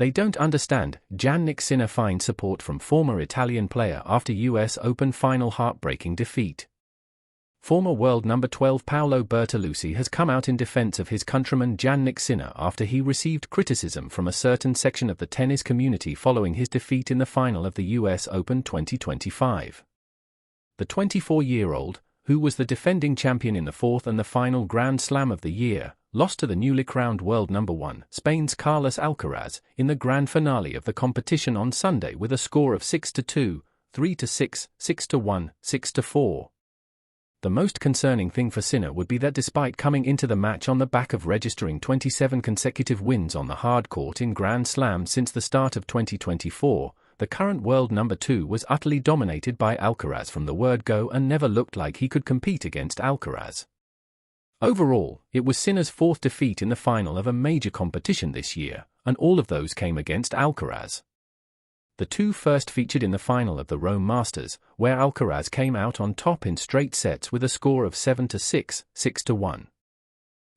They don't understand. Jannik Sinner finds support from former Italian player after US Open final heartbreaking defeat. Former world number 12 Paolo Bertolucci has come out in defense of his countryman Jannik Sinner after he received criticism from a certain section of the tennis community following his defeat in the final of the US Open 2025. The 24-year-old, who was the defending champion in the fourth and the final Grand Slam of the year, lost to the newly crowned world number 1, Spain's Carlos Alcaraz, in the grand finale of the competition on Sunday with a score of 6-2, 3-6, 6-1, 6-4. The most concerning thing for Sinner would be that despite coming into the match on the back of registering 27 consecutive wins on the hard court in Grand Slam since the start of 2024, the current world number 2 was utterly dominated by Alcaraz from the word go and never looked like he could compete against Alcaraz. Overall, it was Sinner's fourth defeat in the final of a major competition this year, and all of those came against Alcaraz. The two first featured in the final of the Rome Masters, where Alcaraz came out on top in straight sets with a score of 7-6, 6-1.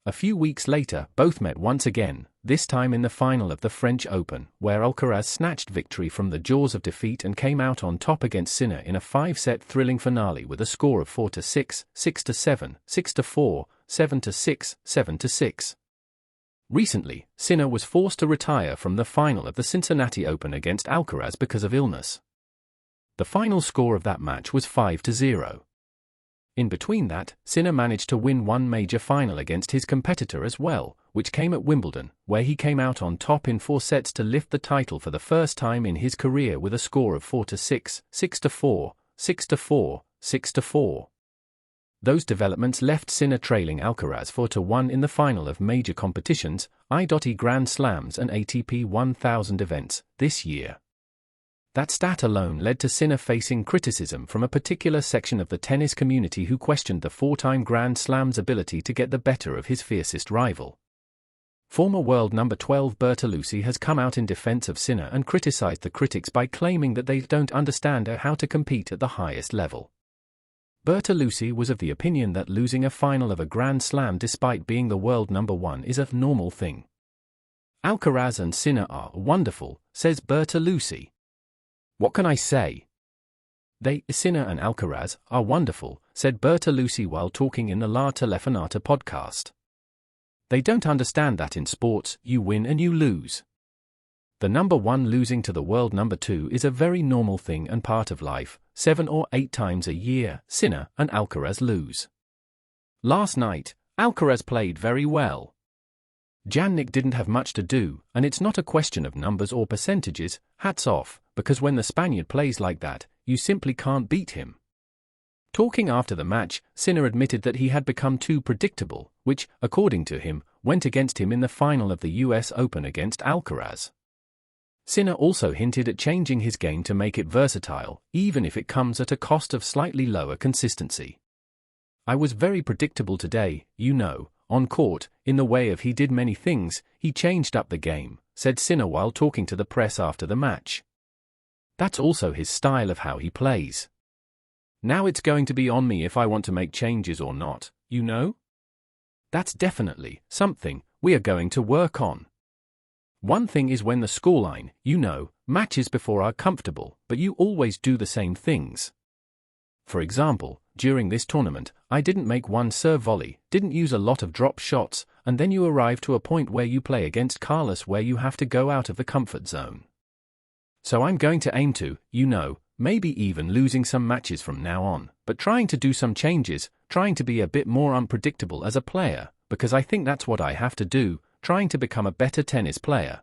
A few weeks later, both met once again, this time in the final of the French Open, where Alcaraz snatched victory from the jaws of defeat and came out on top against Sinner in a 5-set thrilling finale with a score of 4-6, 6-7, 6-4, 7-6, 7-6. Recently, Sinner was forced to retire from the final of the Cincinnati Open against Alcaraz because of illness. The final score of that match was 5-0. In between that, Sinner managed to win one major final against his competitor as well, which came at Wimbledon, where he came out on top in 4 sets to lift the title for the first time in his career with a score of 4-6, 6-4, 6-4, 6-4. Those developments left Sinner trailing Alcaraz 4-1 in the final of major competitions, IWTA Grand Slams and ATP 1000 events, this year. That stat alone led to Sinner facing criticism from a particular section of the tennis community who questioned the 4-time Grand Slam's ability to get the better of his fiercest rival. Former world number 12 Bertolucci has come out in defense of Sinner and criticized the critics by claiming that they don't understand how to compete at the highest level. Bertolucci was of the opinion that losing a final of a Grand Slam despite being the world number 1 is a normal thing. Alcaraz and Sinner are wonderful, says Bertolucci. What can I say? Sinner and Alcaraz, are wonderful, said Bertolucci while talking in the La Telefonata podcast. They don't understand that in sports, you win and you lose. The number 1 losing to the world number 2 is a very normal thing and part of life. 7 or 8 times a year, Sinner and Alcaraz lose. Last night, Alcaraz played very well. Jannik didn't have much to do, and it's not a question of numbers or percentages, hats off, because when the Spaniard plays like that, you simply can't beat him. Talking after the match, Sinner admitted that he had become too predictable, which, according to him, went against him in the final of the US Open against Alcaraz. Sinner also hinted at changing his game to make it versatile, even if it comes at a cost of slightly lower consistency. I was very predictable today, on court, in the way of he did many things, he changed up the game, said Sinner while talking to the press after the match. That's also his style of how he plays. Now it's going to be on me if I want to make changes or not, That's definitely something we are going to work on. One thing is when the scoreline, matches before are comfortable, but you always do the same things. For example, during this tournament, I didn't make one serve volley, didn't use a lot of drop shots, and then you arrive to a point where you play against Carlos where you have to go out of the comfort zone. So I'm going to aim to, maybe even losing some matches from now on, but trying to do some changes, trying to be a bit more unpredictable as a player, because I think that's what I have to do, trying to become a better tennis player.